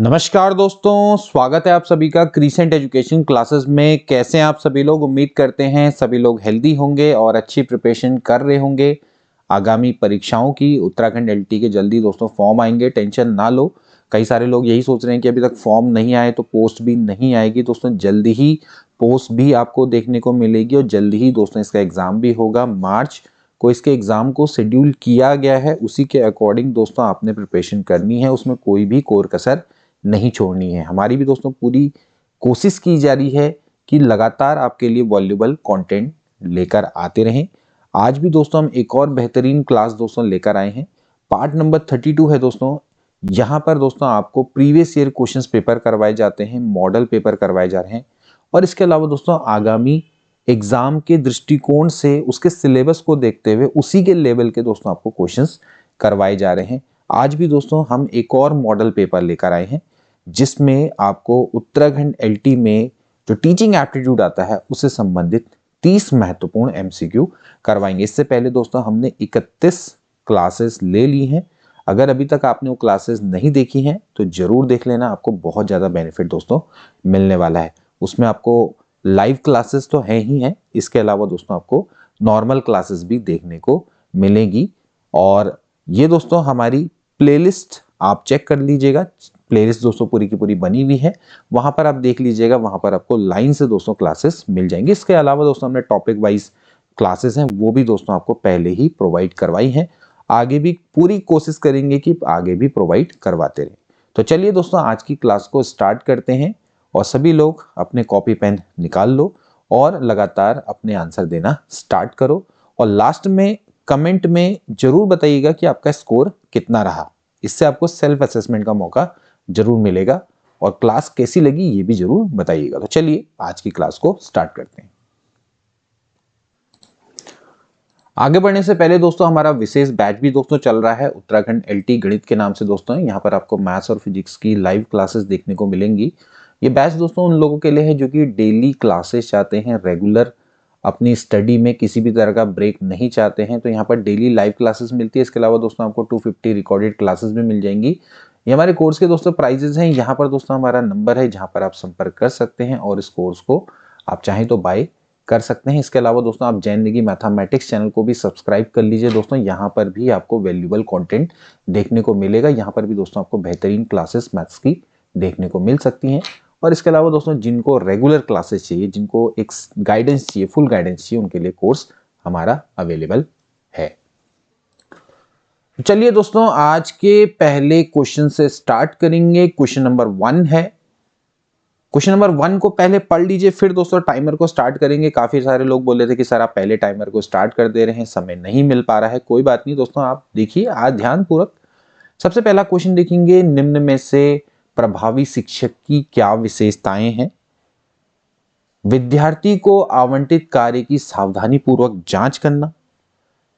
नमस्कार दोस्तों, स्वागत है आप सभी का क्रीसेंट एजुकेशन क्लासेस में। कैसे हैं आप सभी लोग? उम्मीद करते हैं सभी लोग हेल्दी होंगे और अच्छी प्रिपरेशन कर रहे होंगे आगामी परीक्षाओं की। उत्तराखंड एलटी के जल्दी दोस्तों फॉर्म आएंगे, टेंशन ना लो। कई सारे लोग यही सोच रहे हैं कि अभी तक फॉर्म नहीं आए तो पोस्ट भी नहीं आएगी। दोस्तों जल्दी ही पोस्ट भी आपको देखने को मिलेगी और जल्दी ही दोस्तों इसका एग्जाम भी होगा। मार्च को इसके एग्जाम को शेड्यूल किया गया है, उसी के अकॉर्डिंग दोस्तों आपने प्रिपरेशन करनी है, उसमें कोई भी कोर कसर नहीं छोड़नी है। हमारी भी दोस्तों पूरी कोशिश की जा रही है कि लगातार आपके लिए वैल्यूएबल कंटेंट लेकर आते रहें। आज भी दोस्तों हम एक और बेहतरीन क्लास दोस्तों लेकर आए हैं। पार्ट नंबर 32 है दोस्तों। यहाँ पर दोस्तों आपको प्रीवियस ईयर क्वेश्चंस पेपर करवाए जाते हैं, मॉडल पेपर करवाए जा रहे हैं और इसके अलावा दोस्तों आगामी एग्जाम के दृष्टिकोण से उसके सिलेबस को देखते हुए उसी के लेवल के दोस्तों आपको क्वेश्चंस करवाए जा रहे हैं। आज भी दोस्तों हम एक और मॉडल पेपर लेकर आए हैं जिसमें आपको उत्तराखंड एलटी में जो टीचिंग एप्टीट्यूड आता है उससे संबंधित 30 महत्वपूर्ण एमसीक्यू करवाएंगे। इससे पहले दोस्तों हमने 31 क्लासेस ले ली हैं। अगर अभी तक आपने वो क्लासेस नहीं देखी हैं तो जरूर देख लेना, आपको बहुत ज़्यादा बेनिफिट दोस्तों मिलने वाला है। उसमें आपको लाइव क्लासेस तो है ही हैं, इसके अलावा दोस्तों आपको नॉर्मल क्लासेस भी देखने को मिलेगी। और ये दोस्तों हमारी प्लेलिस्ट आप चेक कर लीजिएगा। प्लेलिस्ट दोस्तों पूरी की पूरी बनी हुई है, वहां पर आप देख लीजिएगा, वहां पर आपको लाइन से दोस्तों क्लासेस मिल जाएंगी। इसके अलावा दोस्तों हमने टॉपिक वाइज क्लासेस हैं वो भी दोस्तों आपको पहले ही प्रोवाइड करवाई हैं, आगे भी पूरी कोशिश करेंगे कि आगे भी प्रोवाइड करवाते रहे। तो चलिए दोस्तों आज की क्लास को स्टार्ट करते हैं और सभी लोग अपने कॉपी पेन निकाल लो और लगातार अपने आंसर देना स्टार्ट करो और लास्ट में कमेंट में जरूर बताइएगा कि आपका स्कोर कितना रहा। इससे आपको सेल्फ असेसमेंट का मौका जरूर मिलेगा और क्लास कैसी लगी ये भी जरूर बताइएगा। तो चलिए आज की क्लास को स्टार्ट करते हैं। आगे बढ़ने से पहले दोस्तों हमारा विशेष बैच भी दोस्तों चल रहा है उत्तराखंड एलटी गणित के नाम से दोस्तों। यहाँ पर आपको मैथ्स और फिजिक्स की लाइव क्लासेस देखने को मिलेंगी। ये बैच दोस्तों उन लोगों के लिए है जो कि डेली क्लासेस चाहते हैं, रेगुलर अपनी स्टडी में किसी भी तरह का ब्रेक नहीं चाहते हैं, तो यहाँ पर डेली लाइव क्लासेस मिलती है। इसके अलावा दोस्तों आपको 250 रिकॉर्डेड क्लासेस भी मिल जाएंगी। ये हमारे कोर्स के दोस्तों प्राइजेस हैं। यहाँ पर दोस्तों हमारा नंबर है जहाँ पर आप संपर्क कर सकते हैं और इस कोर्स को आप चाहें तो बाय कर सकते हैं। इसके अलावा दोस्तों आप जैन निगी मैथमेटिक्स चैनल को भी सब्सक्राइब कर लीजिए दोस्तों। यहाँ पर भी आपको वैल्यूएबल कंटेंट देखने को मिलेगा। यहाँ पर भी दोस्तों आपको बेहतरीन क्लासेस मैथ्स की देखने को मिल सकती हैं। और इसके अलावा दोस्तों जिनको रेगुलर क्लासेस चाहिए, जिनको एक गाइडेंस चाहिए, फुल गाइडेंस चाहिए, उनके लिए कोर्स हमारा अवेलेबल है। चलिए दोस्तों आज के पहले क्वेश्चन से स्टार्ट करेंगे। क्वेश्चन नंबर 1 है। क्वेश्चन नंबर 1 को पहले पढ़ लीजिए, फिर दोस्तों टाइमर को स्टार्ट करेंगे। काफी सारे लोग बोल रहे थे कि सर आप पहले टाइमर को स्टार्ट कर दे रहे हैं, समय नहीं मिल पा रहा है। कोई बात नहीं दोस्तों, आप देखिए आज ध्यान पूर्वक। सबसे पहला क्वेश्चन देखेंगे, निम्न में से प्रभावी शिक्षक की क्या विशेषताएं हैं? विद्यार्थी को आवंटित कार्य की सावधानी पूर्वक जांच करना,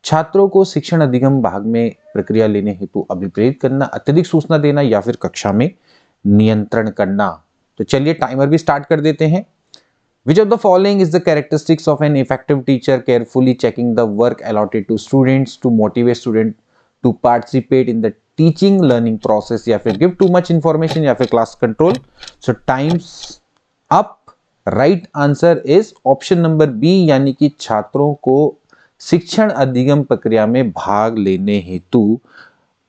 छात्रों को शिक्षण अधिगम भाग में प्रक्रिया लेने हेतु अभिप्रेरित करना, अत्यधिक सूचना देना या फिर कक्षा में नियंत्रण करना। तो चलिए टाइमर भी स्टार्ट कर देते हैं। Which of the following is the characteristics of an effective teacher? Carefully checking the work allotted to students to motivate students to participate in the teaching learning process, या फिर give too much information, या फिर class control. So times up. Right answer is option number B, यानी कि छात्रों को शिक्षण अधिगम प्रक्रिया में भाग लेने हेतु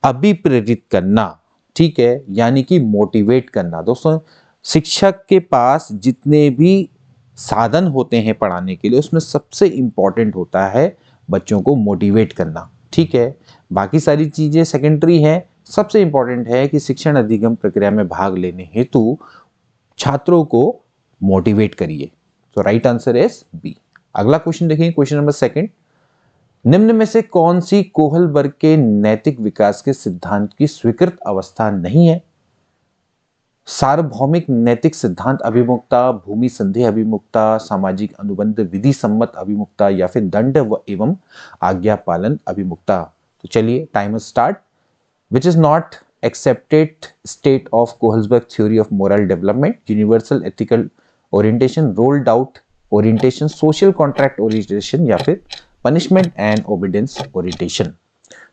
अभिप्रेरित करना। ठीक है, यानी कि मोटिवेट करना। दोस्तों शिक्षक के पास जितने भी साधन होते हैं पढ़ाने के लिए, उसमें सबसे इंपॉर्टेंट होता है बच्चों को मोटिवेट करना। ठीक है, बाकी सारी चीजें सेकेंडरी है, सबसे इंपॉर्टेंट है कि शिक्षण अधिगम प्रक्रिया में भाग लेने हेतु छात्रों को मोटिवेट करिए। तो राइट आंसर इज बी। अगला क्वेश्चन देखेंगे, क्वेश्चन नंबर 2। निम्न में से कौन सी कोहलबर्ग के नैतिक विकास के सिद्धांत की स्वीकृत अवस्था नहीं है? सार्वभौमिक नैतिक सिद्धांत अभिमुखता, भूमि संधि अभिमुखता, सामाजिक अनुबंध विधि सम्मत अभिमुखता, या फिर दंड एवं आज्ञा पालन अभिमुखता। तो चलिए timer start. Which is not accepted state of Kohlberg theory of moral development? Universal ethical orientation, rolled out orientation, social contract orientation, या फिर punishment and obedience orientation.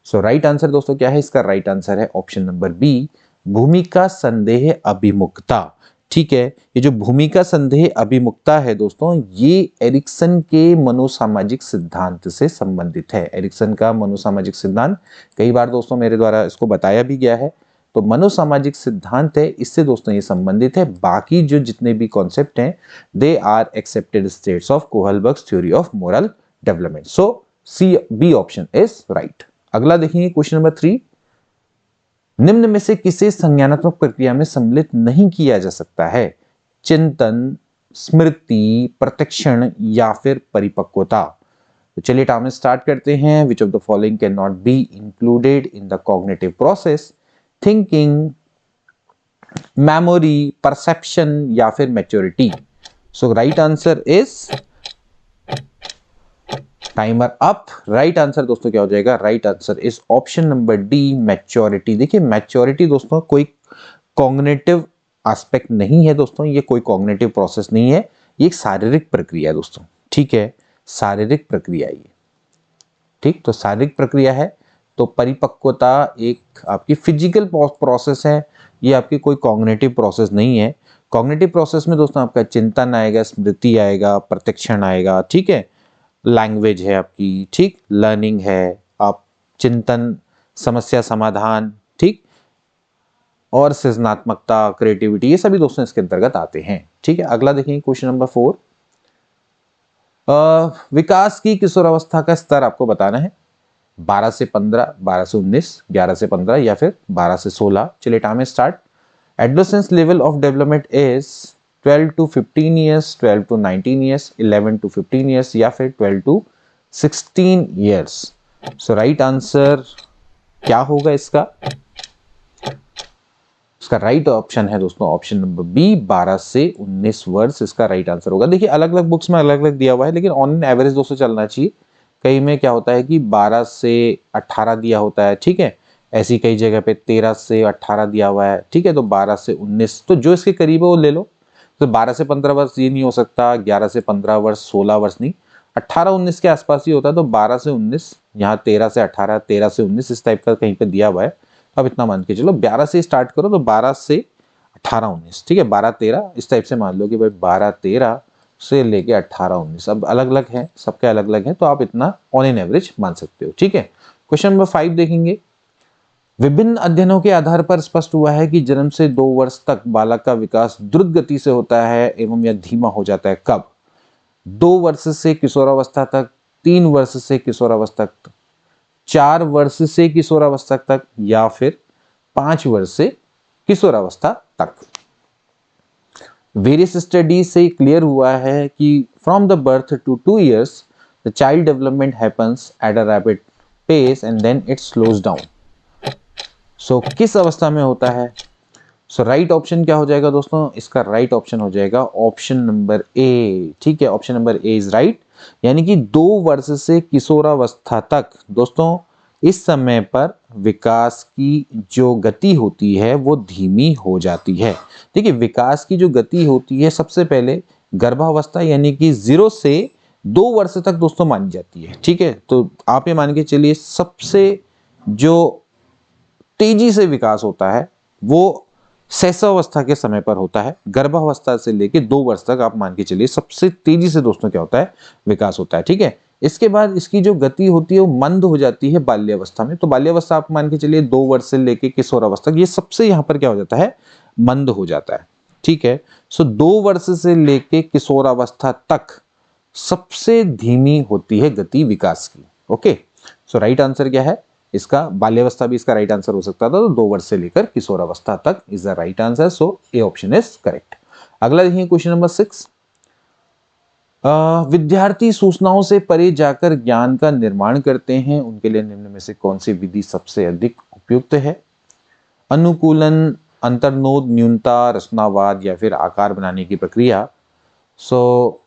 So right answer दोस्तों क्या है इसका? राइट आंसर है option number B, भूमिका संदेह अभिमुखता। ठीक है, ये जो भूमिका संदेह अभिमुखता है दोस्तों, ये एरिक्सन के मनोसामाजिक सिद्धांत से संबंधित है। एरिक्सन का मनोसामाजिक सिद्धांत कई बार दोस्तों मेरे द्वारा इसको बताया भी गया है। तो मनोसामाजिक सिद्धांत है, इससे दोस्तों ये संबंधित है। बाकी जो जितने भी कॉन्सेप्ट हैं they are accepted states of Kohlberg's theory of moral development. So C B option is right. अगला देखेंगे क्वेश्चन नंबर 3, निम्न में से किसे संज्ञानात्मक प्रक्रिया में सम्मिलित नहीं किया जा सकता है? चिंतन, स्मृति, प्रत्यक्षण या फिर परिपक्वता। तो चलिए टाइम स्टार्ट करते हैं। Which of the following can not be included in the cognitive process? Thinking, memory, perception या फिर maturity. So right answer is, timer up. Right answer दोस्तों क्या हो जाएगा? Right answer is option number D, maturity. देखिए maturity दोस्तों कोई cognitive aspect नहीं है दोस्तों, ये कोई कॉग्निटिव प्रोसेस नहीं है, ये एक शारीरिक प्रक्रिया है दोस्तों। ठीक है, शारीरिक प्रक्रिया ये, ठीक, तो शारीरिक प्रक्रिया है। तो परिपक्वता एक आपकी फिजिकल प्रोसेस है, ये आपकी कोई कॉग्निटिव प्रोसेस नहीं है। कॉग्निटिव प्रोसेस में दोस्तों आपका चिंतन आएगा, स्मृति आएगा, प्रत्यक्षण आएगा, ठीक है, लैंग्वेज है आपकी, ठीक, लर्निंग है, आप चिंतन, समस्या समाधान, ठीक, और सृजनात्मकता, क्रिएटिविटी, ये सभी दोस्तों इसके अंतर्गत आते हैं। ठीक है, अगला देखेंगे क्वेश्चन नंबर 4, विकास की किशोरावस्था का स्तर आपको बताना है। 12 से 15, 12 से 19, 11 से 15 या फिर 12 से 16। चलिए time start. Adolescence level of development is 12 to 15 years, 12 to 19 years, 11 to 15 years या फिर 12 to 16 years। So right answer क्या होगा इसका? इसका राइट ऑप्शन है दोस्तों ऑप्शन नंबर बी, 12 से 19 वर्ष इसका राइट आंसर होगा। देखिए अलग अलग बुक्स में अलग अलग दिया हुआ है, लेकिन ऑन एन एवरेज दोस्तों चलना चाहिए। कई में क्या होता है कि 12 से 18 दिया होता है, ठीक है, ऐसी कई जगह पे 13 से 18 दिया हुआ है, ठीक है, तो 12 से 19, तो जो इसके करीब है वो ले लो। तो 12 से 15 वर्ष ये नहीं हो सकता, 11 से 15 वर्ष, 16 वर्ष नहीं, 18-19 के आसपास ही होता है। तो 12 से 19, यहाँ 13 से 18, 13 से 19 इस टाइप का कहीं पे दिया हुआ है। अब इतना मान के चलो 12 से स्टार्ट करो, तो 12 से 18-19, ठीक है, 12-13 इस टाइप से मान लो कि भाई 12-13 से लेके 18-19। अब अलग अलग है, सबके अलग अलग है, तो आप इतना ऑन एन एवरेज मान सकते हो। ठीक है, क्वेश्चन नंबर 5 देखेंगे। विभिन्न अध्ययनों के आधार पर स्पष्ट हुआ है कि जन्म से 2 वर्ष तक बालक का विकास द्रुत गति से होता है एवं यह धीमा हो जाता है। कब? 2 वर्ष से किशोरावस्था तक, 3 वर्ष से किशोरावस्था तक, 4 वर्ष से किशोरावस्था तक या फिर 5 वर्ष से किशोरावस्था तक। वेरियस स्टडी से क्लियर हुआ है कि from the birth to 2 years the child development happens at a rapid pace and then it slows down. So किस अवस्था में होता है? सो राइट ऑप्शन क्या हो जाएगा दोस्तों? इसका राइट ऑप्शन हो जाएगा ऑप्शन नंबर ए। ठीक है, option number A is right, यानी कि 2 वर्ष से किशोरावस्था तक दोस्तों इस समय पर विकास की जो गति होती है वो धीमी हो जाती है। देखिए विकास की जो गति होती है सबसे पहले गर्भावस्था यानी कि 0 से 2 वर्ष तक दोस्तों मानी जाती है। ठीक है, तो आप ये मान के चलिए सबसे जो तेजी से विकास होता है वो शैशवावस्था के समय पर होता है। गर्भावस्था से लेके 2 वर्ष तक आप मान के चलिए सबसे तेजी से दोस्तों क्या होता है? विकास होता है। ठीक है, इसके बाद इसकी जो गति होती है वो मंद हो जाती है बाल्यावस्था में। तो बाल्यावस्था आप मान के चलिए 2 वर्ष से लेके किशोरावस्था, ये सबसे यहाँ पर क्या हो जाता है? मंद हो जाता है। ठीक है, सो 2 वर्ष से लेके किशोरावस्था तक सबसे धीमी होती है गति विकास की। ओके, सो राइट आंसर क्या है इसका? बाल्यावस्था भी इसका राइट आंसर हो सकता था, तो 2 वर्ष से लेकर किशोरावस्था तक is the right answer. So A option is correct. अगला देखिए क्वेश्चन नंबर 6। विद्यार्थी सूचनाओं से परे जाकर ज्ञान का निर्माण करते हैं, उनके लिए निम्न में से कौन सी विधि सबसे अधिक उपयुक्त है? अनुकूलन, अंतर्नोद, न्यूनता, रचनावाद या फिर आकार बनाने की प्रक्रिया। So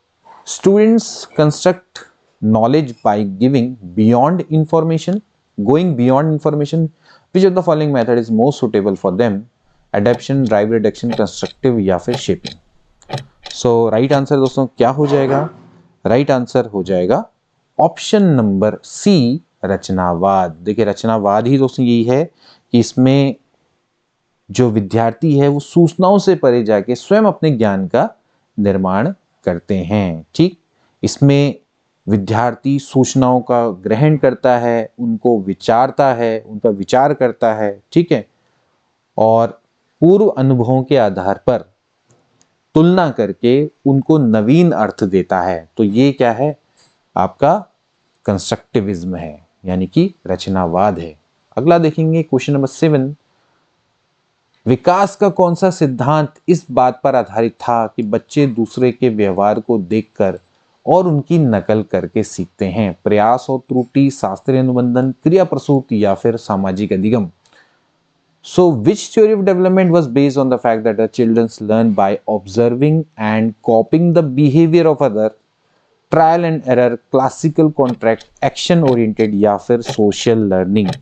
students construct knowledge by giving beyond information, going beyond information. Which of the following method is most suitable for them? Adaptation, drive reduction, constructive या फिर shaping. So right answer दोस्तों क्या हो जाएगा? right answer हो जाएगा option number सी, रचनावाद। देखिए रचनावाद ही दोस्तों यही है कि इसमें जो विद्यार्थी है वो सूचनाओं से परे जाके स्वयं अपने ज्ञान का निर्माण करते हैं। ठीक, इसमें विद्यार्थी सूचनाओं का ग्रहण करता है, उनको विचारता है, उनका विचार करता है, ठीक है, और पूर्व अनुभवों के आधार पर तुलना करके उनको नवीन अर्थ देता है। तो ये क्या है, आपका कंस्ट्रक्टिविज्म है, यानी कि रचनावाद है। अगला देखेंगे क्वेश्चन नंबर 7, विकास का कौन सा सिद्धांत इस बात पर आधारित था कि बच्चे दूसरे के व्यवहार को देखकर और उनकी नकल करके सीखते हैं? प्रयास और त्रुटि, शास्त्रीय अनुबंधन, क्रिया प्रसूत या फिर सामाजिक अधिगम? So which theory of development was based on the fact that the children learn by observing and copying the behavior of other, trial and error, classical contract, action oriented या फिर social learning?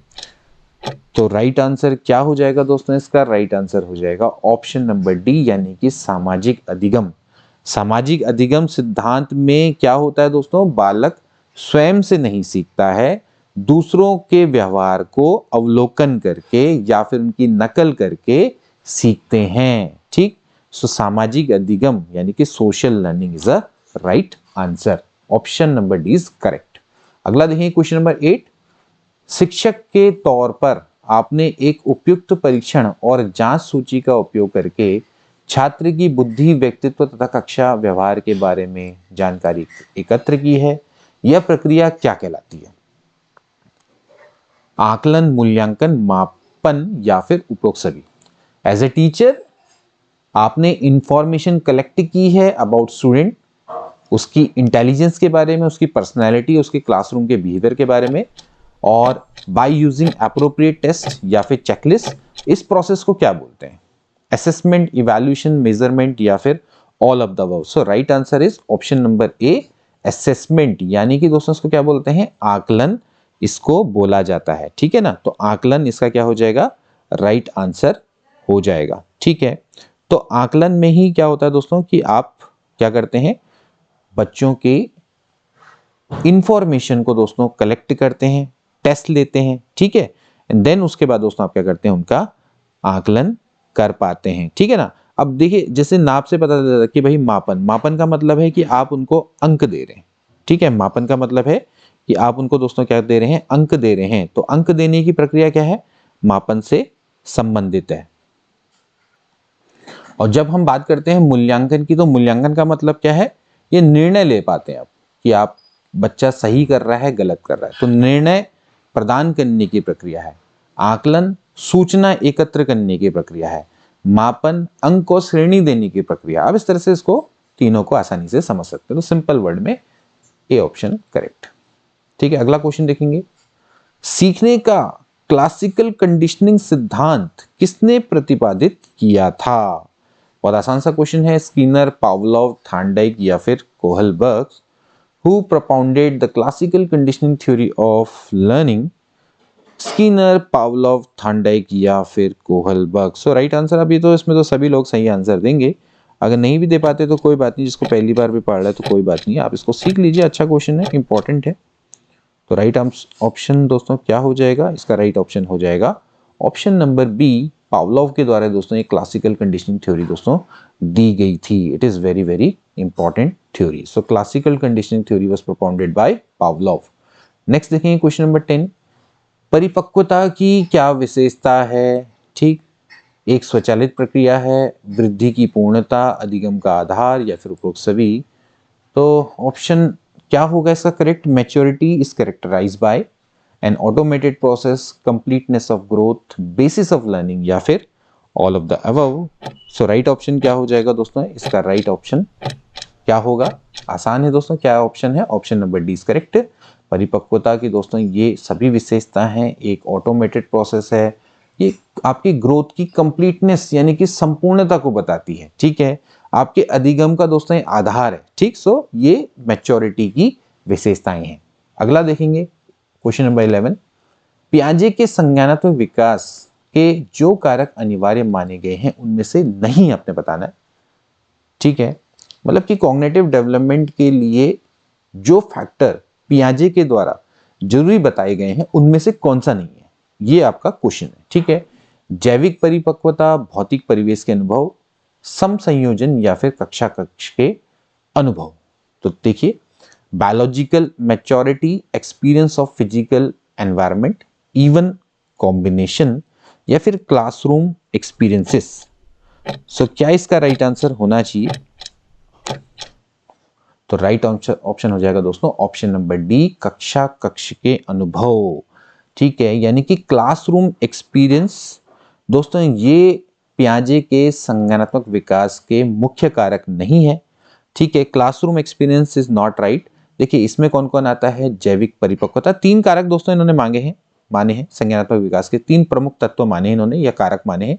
तो right answer क्या हो जाएगा दोस्तों? इसका right answer हो जाएगा ऑप्शन नंबर डी, यानी कि सामाजिक अधिगम। सामाजिक अधिगम सिद्धांत में क्या होता है दोस्तों? बालक स्वयं से नहीं सीखता है, दूसरों के व्यवहार को अवलोकन करके या फिर उनकी नकल करके सीखते हैं। ठीक, सो सामाजिक अधिगम यानी कि social learning is a right answer. Option number D is correct. अगला देखिए क्वेश्चन नंबर 8, शिक्षक के तौर पर आपने एक उपयुक्त परीक्षण और जांच सूची का उपयोग करके छात्र की बुद्धि, व्यक्तित्व तथा कक्षा व्यवहार के बारे में जानकारी एकत्र की है। यह प्रक्रिया क्या कहलाती है? आकलन, मूल्यांकन, मापन या फिर उपरोक्त सभी? एज ए टीचर आपने इंफॉर्मेशन कलेक्ट की है अबाउट स्टूडेंट, उसकी इंटेलिजेंस के बारे में, उसकी पर्सनैलिटी, उसके क्लासरूम के बिहेवियर के बारे में, और बाय यूजिंग एप्रोप्रिएट टेस्ट या फिर चेकलिस्ट, इस प्रोसेस को क्या बोलते हैं? असेसमेंट, इवैल्यूएशन, मेजरमेंट या फिर all of the above? So right answer is option number A, assessment, यानी कि दोस्तों इसको क्या बोलते हैं? आकलन इसको बोला जाता है। ठीक है ना, तो आकलन इसका क्या हो जाएगा? राइट आंसर हो जाएगा। ठीक है, तो आकलन में ही क्या होता है दोस्तों कि आप क्या करते हैं, बच्चों के इंफॉर्मेशन को दोस्तों कलेक्ट करते हैं, टेस्ट लेते हैं, ठीक है, एंड देन उसके बाद दोस्तों आप क्या करते हैं, उनका आकलन कर पाते हैं। ठीक है ना। अब देखिए, जैसे नाप से पता चलता है कि भाई मापन, मापन का मतलब है कि आप उनको अंक दे रहे हैं। ठीक है, मापन का मतलब है कि आप उनको दोस्तों क्या दे रहे हैं? अंक दे रहे हैं। तो अंक देने की प्रक्रिया क्या है? मापन से संबंधित है। और जब हम बात करते हैं मूल्यांकन की, तो मूल्यांकन का मतलब क्या है? ये निर्णय ले पाते हैं आप कि आप बच्चा सही कर रहा है, गलत कर रहा है, तो निर्णय प्रदान करने की प्रक्रिया है। आकलन सूचना एकत्र करने की प्रक्रिया है। मापन अंक और श्रेणी देने की प्रक्रिया। अब इस तरह से इसको तीनों को आसानी से समझ सकते हो। तो सिंपल वर्ड में ए ऑप्शन करेक्ट। ठीक है, अगला क्वेश्चन देखेंगे। सीखने का क्लासिकल कंडीशनिंग सिद्धांत किसने प्रतिपादित किया था? बहुत आसान सा क्वेश्चन है। स्किनर, पावलोव, थार्नडाइक या फिर Kohlberg? Who propounded the classical conditioning theory of learning? Skinner, Pavlov, Thorndike या फिर कोहलबर्ग? सो राइट आंसर, अभी तो इसमें तो सभी लोग सही आंसर देंगे। अगर नहीं भी दे पाते तो कोई बात नहीं, जिसको पहली बार भी पढ़ रहा है तो कोई बात नहीं, आप इसको सीख लीजिए। अच्छा क्वेश्चन है, इंपॉर्टेंट है। तो राइट ऑप्शन दोस्तों क्या हो जाएगा? इसका राइट ऑप्शन हो जाएगा ऑप्शन नंबर बी, पावलोव के द्वारा दोस्तों ये क्लासिकल कंडीशनिंग थ्योरी दोस्तों दी गई थी। It is very very important theory. So classical conditioning theory was propounded bye Pavlov. Next देखेंगे क्वेश्चन नंबर 10, परिपक्वता की क्या विशेषता है? ठीक, एक स्वचालित प्रक्रिया है, वृद्धि की पूर्णता, अधिगम का आधार या फिर उपरोक्त सभी? तो ऑप्शन क्या होगा इसका correct? Maturity is characterised by an automated process, completeness of growth, basis of learning या फिर all of the above? So right option क्या हो जाएगा दोस्तों? इसका राइट ऑप्शन क्या होगा? आसान है दोस्तों, क्या ऑप्शन है? Option number D is correct. परिपक्वता की दोस्तों ये सभी विशेषता हैं, एक ऑटोमेटेड प्रोसेस है, ये आपकी ग्रोथ की कंप्लीटनेस यानी कि संपूर्णता को बताती है। ठीक है, आपके अधिगम का दोस्तों ये आधार है। ठीक, सो ये मैच्योरिटी की विशेषताएं हैं। अगला देखेंगे क्वेश्चन नंबर 11, पियाजे के संज्ञानात्मक विकास के जो कारक अनिवार्य माने गए हैं उनमें से नहीं आपने बताना है। ठीक है, मतलब कि कॉग्निटिव डेवलपमेंट के लिए जो फैक्टर पियाजे के द्वारा जरूरी बताए गए हैं उनमें से कौन सा नहीं है, ये आपका क्वेश्चन है। ठीक है, जैविक परिपक्वता, भौतिक परिवेश के अनुभव, समसंयोजन या फिर कक्षा कक्ष के अनुभव। तो देखिए, biological maturity, experience of physical environment, even combination या फिर क्लासरूम एक्सपीरियंसेस। सो क्या इसका राइट आंसर होना चाहिए? तो राइट ऑप्शन हो जाएगा दोस्तों ऑप्शन नंबर डी, कक्षा कक्ष के अनुभव। ठीक है, यानी कि क्लासरूम एक्सपीरियंस दोस्तों ये पियाजे के संज्ञानात्मक विकास के मुख्य कारक नहीं है। ठीक है, classroom experience is not right. देखिए इसमें कौन कौन आता है? जैविक परिपक्वता, 3 कारक दोस्तों इन्होंने माने हैं संज्ञानात्मक विकास के 3 प्रमुख तत्व माने हैं इन्होंने या कारक माने हैं।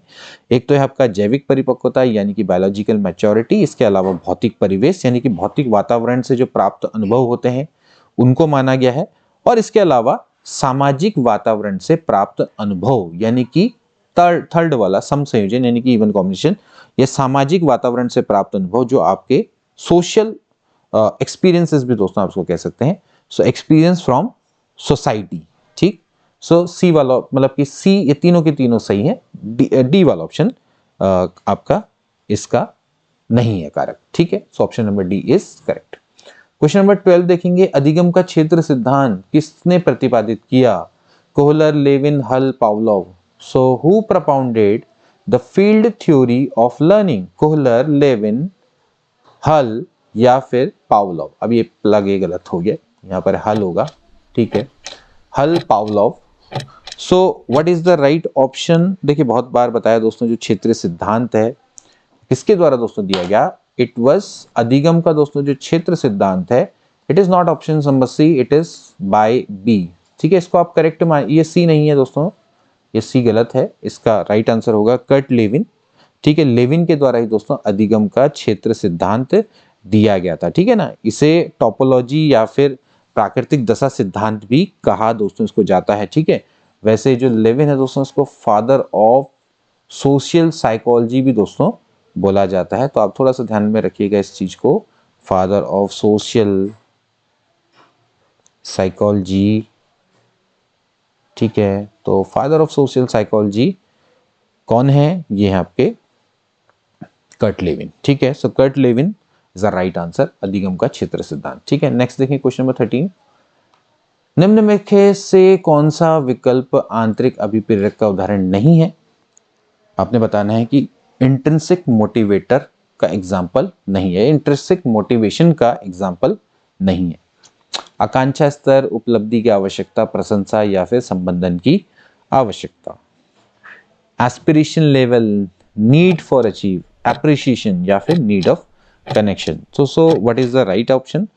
एक तो है आपका जैविक परिपक्वता यानी कि बायोलॉजिकल मैच्योरिटी, इसके अलावा भौतिक परिवेश यानी कि भौतिक वातावरण से जो प्राप्त अनुभव होते हैं उनको माना गया है, और इसके अलावा सामाजिक वातावरण से प्राप्त अनुभव यानी कि थर्ड वाला समसंयोजन यानी कि इवन कॉम्बिनेशन, ये सामाजिक वातावरण से प्राप्त अनुभव जो आपके सोशल एक्सपीरियंसेस भी दोस्तों आप उसको कह सकते हैं। So experience from society. ठीक, सो सी वाला मतलब कि सी, ये तीनों के तीनों सही है। डी वाला ऑप्शन आपका इसका नहीं है कारक। ठीक है, so option number D is correct. Question number 12 देखेंगे, अधिगम का क्षेत्र सिद्धांत किसने प्रतिपादित किया? Kohler, Lewin, Hull, Pavlov. So who propounded the field theory of learning? Kohler, Lewin, Hull या फिर पावलोव। अब ये प्लग ये गलत हो गया, यहाँ पर हल होगा। ठीक है, हल, Pavlov. So what is the right option? देखिए बहुत बार बताया दोस्तों, जो क्षेत्रीय सिद्धांत है किसके द्वारा दोस्तों दिया गया? इट वॉज अधिगम का दोस्तों जो क्षेत्र सिद्धांत है, it is not option number C, it is by B. ठीक है, इसको आप करेक्ट मान, ये सी नहीं है दोस्तों, ये सी गलत है, इसका राइट आंसर होगा कर्ट लेविन। ठीक है, लेविन के द्वारा ही दोस्तों अधिगम का क्षेत्र सिद्धांत दिया गया था। ठीक है ना, इसे टोपोलॉजी या फिर प्राकृतिक दशा सिद्धांत भी कहा दोस्तों इसको जाता है। ठीक है, वैसे जो लेविन है दोस्तों इसको फादर ऑफ सोशल साइकोलॉजी भी दोस्तों बोला जाता है, तो आप थोड़ा सा ध्यान में रखिएगा इस चीज को, फादर ऑफ सोशल साइकोलॉजी। ठीक है, तो फादर ऑफ सोशल साइकोलॉजी कौन है? ये है आपके कर्ट लेविन। ठीक है, so Kurt Lewin is the right answer, अधिगम का क्षेत्र सिद्धांत। ठीक है, नेक्स्ट देखें क्वेश्चन नंबर 13, निम्न में से कौन सा विकल्प आंतरिक अभिप्रेरक का उदाहरण नहीं है? आपने बताना है कि इंट्रिंसिक मोटिवेटर का एग्जाम्पल नहीं है, इंट्रिंसिक मोटिवेशन का एग्जाम्पल नहीं है। आकांक्षा स्तर, उपलब्धि की आवश्यकता, प्रशंसा या फिर संबंधन की आवश्यकता। Aspiration level, need for achieve, appreciation या फिर need of connection. So what is the right option?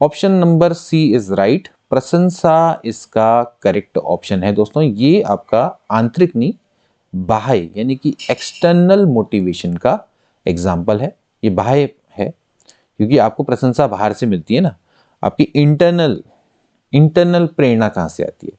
Option number C is right, प्रशंसा इसका करेक्ट ऑप्शन है दोस्तों। ये आपका आंतरिक नहीं, बाह्य यानी कि एक्सटर्नल मोटिवेशन का एग्जाम्पल है। ये बाह्य है क्योंकि आपको प्रशंसा बाहर से मिलती है ना, आपकी इंटरनल प्रेरणा कहाँ से आती है?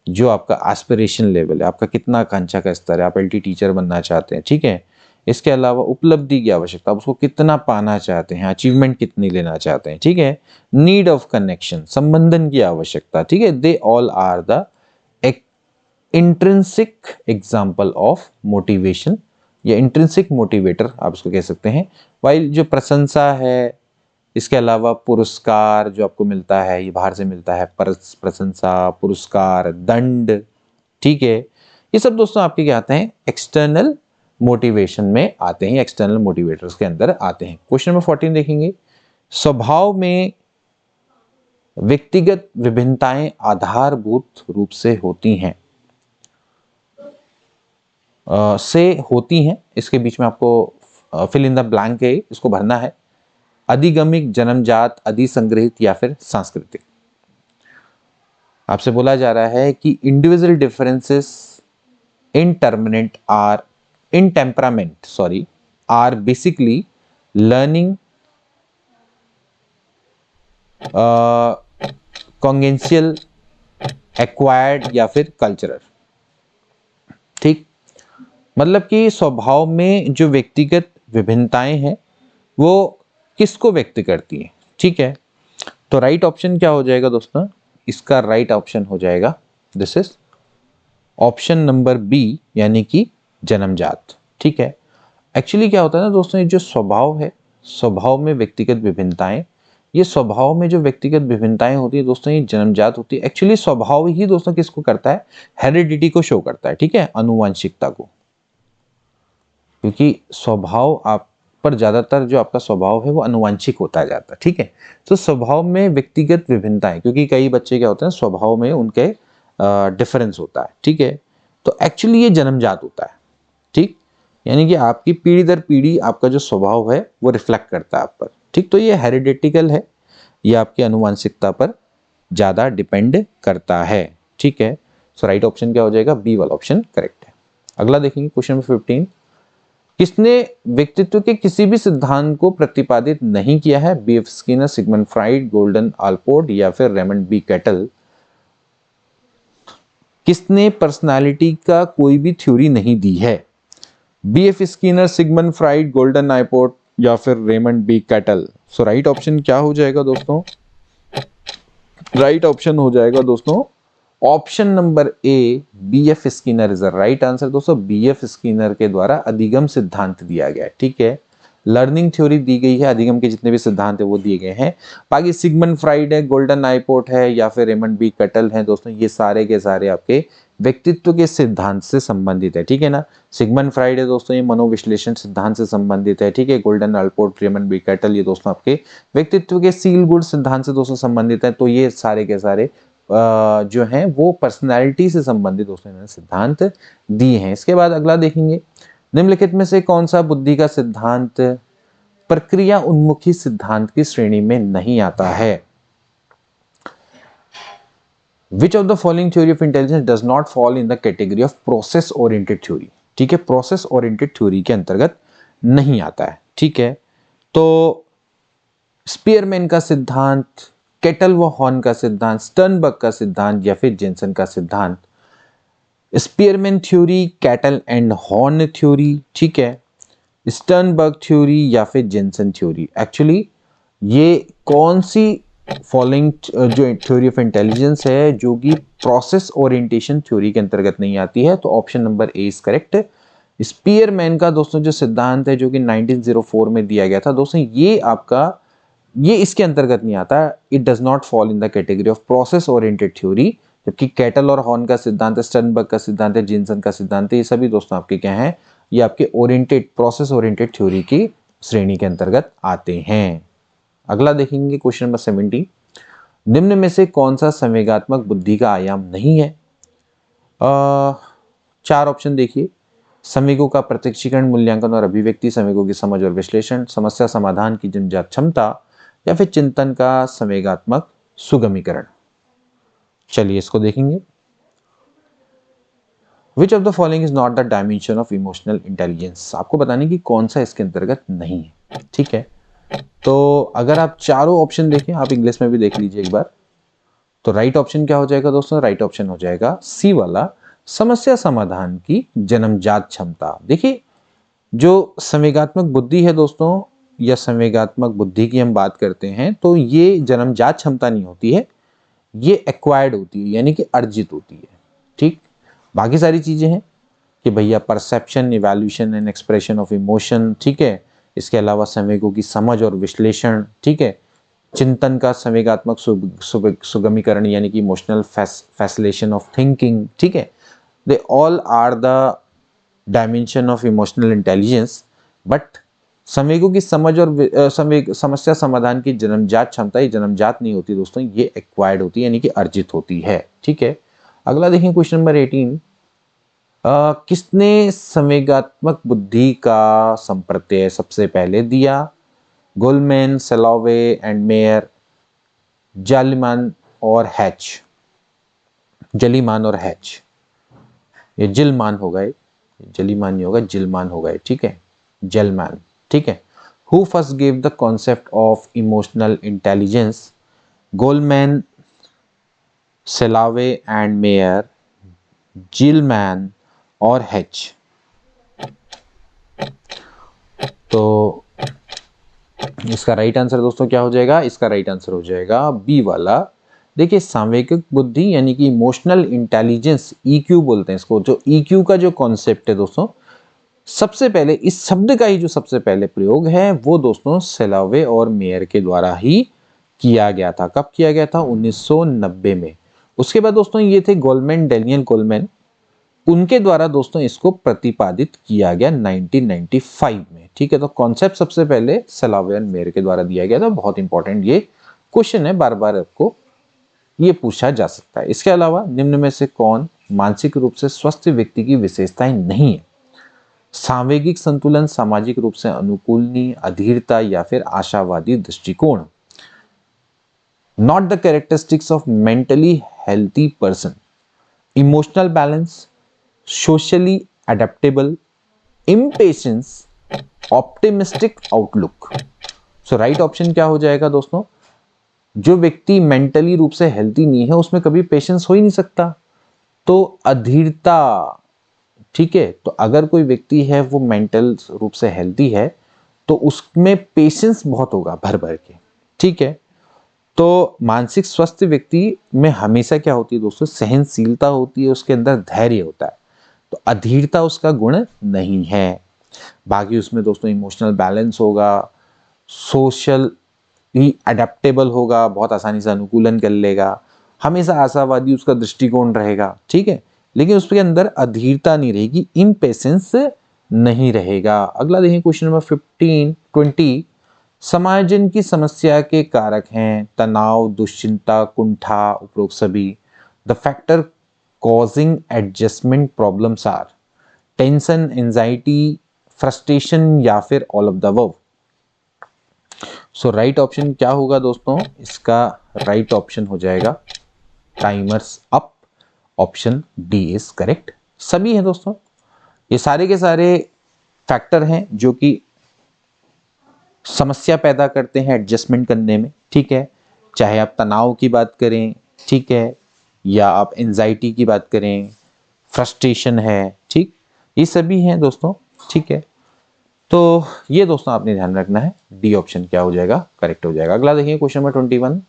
जो आपका एस्पिरेशन लेवल है, आपका कितना आकांक्षा का स्तर है, आप एलटी टीचर बनना चाहते हैं। ठीक है, इसके अलावा उपलब्धि की आवश्यकता, आप उसको कितना पाना चाहते हैं, अचीवमेंट कितनी लेना चाहते हैं। ठीक है, नीड ऑफ कनेक्शन, संबंधन की आवश्यकता। ठीक है, they all are the intrinsic example of motivation या इंट्रिंसिक मोटिवेटर आप उसको कह सकते हैं। वाइल जो प्रशंसा है, इसके अलावा पुरस्कार जो आपको मिलता है ये बाहर से मिलता है, प्रशंसा, पुरस्कार, दंड। ठीक है, ये सब दोस्तों आपके क्या आते हैं? एक्सटर्नल मोटिवेशन में आते हैं, एक्सटर्नल मोटिवेटर्स के अंदर आते हैं। क्वेश्चन नंबर 14 देखेंगे, स्वभाव में व्यक्तिगत विभिन्नताएं आधारभूत रूप से होती हैं इसके बीच में आपको फिल इन द ब्लैंक है, इसको भरना है। अधिगमिक, जन्मजात, अधिसंग्रहित या फिर सांस्कृतिक। आपसे बोला जा रहा है कि individual differences in temperament are basically learning congenital, acquired या फिर कल्चरल। ठीक, मतलब कि स्वभाव में जो व्यक्तिगत विभिन्नताएं हैं वो किसको व्यक्त करती हैं। ठीक है, तो राइट ऑप्शन क्या हो जाएगा दोस्तों? इसका राइट ऑप्शन हो जाएगा, this is option number B, यानी कि जन्मजात। ठीक है, एक्चुअली क्या होता है ना दोस्तों, ये जो स्वभाव है, स्वभाव में व्यक्तिगत विभिन्नताएं, ये स्वभाव में जो व्यक्तिगत विभिन्नताएं होती है दोस्तों, ये जन्मजात होती है। एक्चुअली स्वभाव ही दोस्तों किसको करता है, हेरिडिटी को शो करता है। ठीक है, अनुवांशिकता को, क्योंकि स्वभाव आप पर ज्यादातर जो आपका स्वभाव है वो अनुवांशिक होता जाता है। ठीक है, तो स्वभाव में व्यक्तिगत विभिन्नताएं, क्योंकि कई बच्चे क्या होते हैं स्वभाव में उनके डिफरेंस होता है। ठीक है, तो एक्चुअली ये जन्मजात होता है। ठीक, यानी कि आपकी पीढ़ी दर पीढ़ी आपका जो स्वभाव है वो रिफ्लेक्ट करता है आप पर। ठीक, तो ये हेरिडेटिकल है, ये आपकी अनुवांशिकता पर ज्यादा डिपेंड करता है। ठीक है, सो राइट ऑप्शन क्या हो जाएगा, बी वाला ऑप्शन करेक्ट है। अगला देखेंगे क्वेश्चन नंबर 15, किसने व्यक्तित्व के किसी भी सिद्धांत को प्रतिपादित नहीं किया है, B F. Skinner, Sigmund Freud, Gordon Allport या फिर रेमंड बी कैटल। किसने पर्सनालिटी का कोई भी थ्योरी नहीं दी है, B F. Skinner, Sigmund Freud, Gordon Allport या फिर Raymond B Cattell. So right option क्या हो जाएगा दोस्तों, राइट ऑप्शन हो जाएगा दोस्तों option number A, B F. Skinner is the right answer. दोस्तों बी.एफ. स्किनर के द्वारा अधिगम सिद्धांत दिया गया है। ठीक है, लर्निंग थ्योरी दी गई है, अधिगम के जितने भी सिद्धांत है वो दिए गए हैं। बाकी सिगमंड फ्राइड है, गोल्डन आइपोर्ट है या फिर रेमंड बी कैटल है दोस्तों, ये सारे के सारे आपके व्यक्तित्व के सिद्धांत से संबंधित है। ठीक है ना, सिगमंड फ्राइड है दोस्तों, ये मनोविश्लेषण सिद्धांत से संबंधित है। ठीक है, golden Allport, Raymond B cattle, ये दोस्तों आपके व्यक्तित्व के सील गुड सिद्धांत से दोस्तों संबंधित है। तो ये सारे के सारे जो हैं वो पर्सनैलिटी से संबंधित दोस्तों इन्होंने सिद्धांत दिए हैं। इसके बाद अगला देखेंगे, निम्नलिखित में से कौन सा बुद्धि का सिद्धांत प्रक्रिया उन्मुखी सिद्धांत की श्रेणी में नहीं आता है। Which of the following theory of intelligence does not fall in the category of process oriented theory? ठीक है, प्रोसेस ओरिएंटेड थ्योरी के अंतर्गत नहीं आता है। ठीक है, तो स्पीयरमैन का सिद्धांत, केटल व हॉर्न का सिद्धांत, स्टर्नबर्ग का सिद्धांत या फिर जेनसन का सिद्धांत। Spearman theory, kettle and horn theory, ठीक है, स्टर्नबर्ग थ्योरी या फिर जेनसन थ्योरी। एक्चुअली ये कौन सी फॉलोइंग जो थ्योरी ऑफ इंटेलिजेंस है जो कि प्रोसेस ओरिएंटेशन थ्योरी के अंतर्गत नहीं आती है, तो option number A is correct. Spearman का दोस्तों जो सिद्धांत है जो कि 1904 में दिया गया था दोस्तों, ये आपका ये इसके अंतर्गत नहीं आता, it does not fall in the category of process oriented theory. जबकि केटल और हॉर्न का सिद्धांत है, स्टर्नबर्ग का सिद्धांत है, जेनसन का सिद्धांत है, ये सभी दोस्तों आपके क्या हैं, ये आपके ओरिएंटेड प्रोसेस ओरिएंटेड थ्योरी की श्रेणी के अंतर्गत आते हैं। अगला देखेंगे क्वेश्चन नंबर 17, निम्न में से कौन सा संवेगात्मक बुद्धि का आयाम नहीं है। चार ऑप्शन देखिए, संवेगों का प्रत्यक्षीकरण, मूल्यांकन और अभिव्यक्ति, संवेगों की समझ और विश्लेषण, समस्या समाधान की जन्मजात क्षमता या फिर चिंतन का संवेगात्मक सुगमीकरण। चलिए इसको देखेंगे। Which of the following is not the dimension of emotional intelligence? आपको बताने की कौन सा इसके अंतर्गत नहीं है। ठीक है, तो अगर आप चारों ऑप्शन देखें, आप इंग्लिश में भी देख लीजिए एक बार, तो राइट ऑप्शन क्या हो जाएगा दोस्तों, राइट ऑप्शन हो जाएगा सी वाला, समस्या समाधान की जन्मजात क्षमता। देखिए जो संवेगात्मक बुद्धि है दोस्तों, या संवेगात्मक बुद्धि की हम बात करते हैं, तो ये जन्मजात क्षमता नहीं होती है, ये एक्वायर्ड होती है, यानी कि अर्जित होती है। ठीक, बाकी सारी चीजें हैं कि भैया perception, evaluation and expression of emotion, ठीक है, इसके अलावा संवेगों की समझ और विश्लेषण, ठीक है, चिंतन का संवेगात्मक सुगमीकरण यानी कि इमोशनल फैसिलेशन ऑफ थिंकिंग, ठीक है, they all are the dimension of emotional intelligence. But संवेगों की समझ और समस्या समाधान की जन्मजात क्षमता, ये जन्मजात नहीं होती दोस्तों, ये एक्वायर्ड होती है, यानी कि अर्जित होती है। ठीक है, अगला देखें क्वेश्चन नंबर 18, किसने संवेगात्मक बुद्धि का संप्रत्यय सबसे पहले दिया, गोलमैन, सेलोवे एंड मेयर, जालिमान और हैच। जलीमान और हैच, ये जिलमान होगा, जलीमान नहीं होगा, जिलमान होगा, ठीक है, जेलमैन। ठीक है, who first give the concept of emotional intelligence, Goleman, Salovey and Mayer, Zillmann और हैच। तो इसका राइट आंसर दोस्तों क्या हो जाएगा, इसका राइट आंसर हो जाएगा बी वाला। देखिए सांवेगिक बुद्धि यानी कि इमोशनल इंटेलिजेंस, ईक्यू बोलते हैं इसको, जो ईक्यू का जो कॉन्सेप्ट है दोस्तों, सबसे पहले इस शब्द का ही जो सबसे पहले प्रयोग है वो दोस्तों सेलावे और मेयर के द्वारा ही किया गया था। कब किया गया था? 1990 में। उसके बाद दोस्तों ये थे गोलमैन, डेनियल गोलमैन, उनके द्वारा दोस्तों इसको प्रतिपादित किया गया 1995 में। ठीक है, तो कॉन्सेप्ट सबसे पहले सेलावे और मेयर के द्वारा दिया गया था। बहुत इंपॉर्टेंट ये क्वेश्चन है, बार बार आपको ये पूछा जा सकता है। इसके अलावा निम्न में से कौन मानसिक रूप से स्वस्थ व्यक्ति की विशेषताएं नहीं है? सामवेगिक संतुलन, सामाजिक रूप से अनुकूलनीय, अधीरता या फिर आशावादी दृष्टिकोण। Not the characteristics of mentally healthy person. Emotional balance, socially adaptable, impatience, optimistic outlook. So right option क्या हो जाएगा दोस्तों? जो व्यक्ति मेंटली रूप से हेल्थी नहीं है उसमें कभी पेशेंस हो ही नहीं सकता, तो अधीरता। ठीक है, तो अगर कोई व्यक्ति है वो मेंटल रूप से हेल्थी है तो उसमें पेशेंस बहुत होगा भर भर के। ठीक है, तो मानसिक स्वस्थ व्यक्ति में हमेशा क्या होती है दोस्तों? सहनशीलता होती है, उसके अंदर धैर्य होता है, तो अधीरता उसका गुण नहीं है। बाकी उसमें दोस्तों इमोशनल बैलेंस होगा, सोशल ही अडेप्टेबल होगा, बहुत आसानी से अनुकूलन कर लेगा, हमेशा आशावादी उसका दृष्टिकोण रहेगा। ठीक है, लेकिन उसके अंदर अधीरता नहीं रहेगी, इम्पेशेंस नहीं रहेगा। अगला देखिए क्वेश्चन नंबर 20। समायोजन की समस्या के कारक हैं तनाव, दुश्चिंता, कुंठा, उपरोक्त सभी। The factor causing adjustment problems are tension, anxiety, frustration या फिर all of the above. So right option क्या होगा दोस्तों? इसका राइट ऑप्शन हो जाएगा timer's up, option D is correct. सभी है दोस्तों, ये सारे के सारे फैक्टर हैं जो कि समस्या पैदा करते हैं एडजस्टमेंट करने में। ठीक है, चाहे आप तनाव की बात करें, ठीक है, या आप एंजाइटी की बात करें, फ्रस्ट्रेशन है, ठीक, ये सभी हैं दोस्तों। ठीक है, तो ये दोस्तों आपने ध्यान रखना है, डी ऑप्शन क्या हो जाएगा? करेक्ट हो जाएगा। अगला देखिए क्वेश्चन नंबर 21।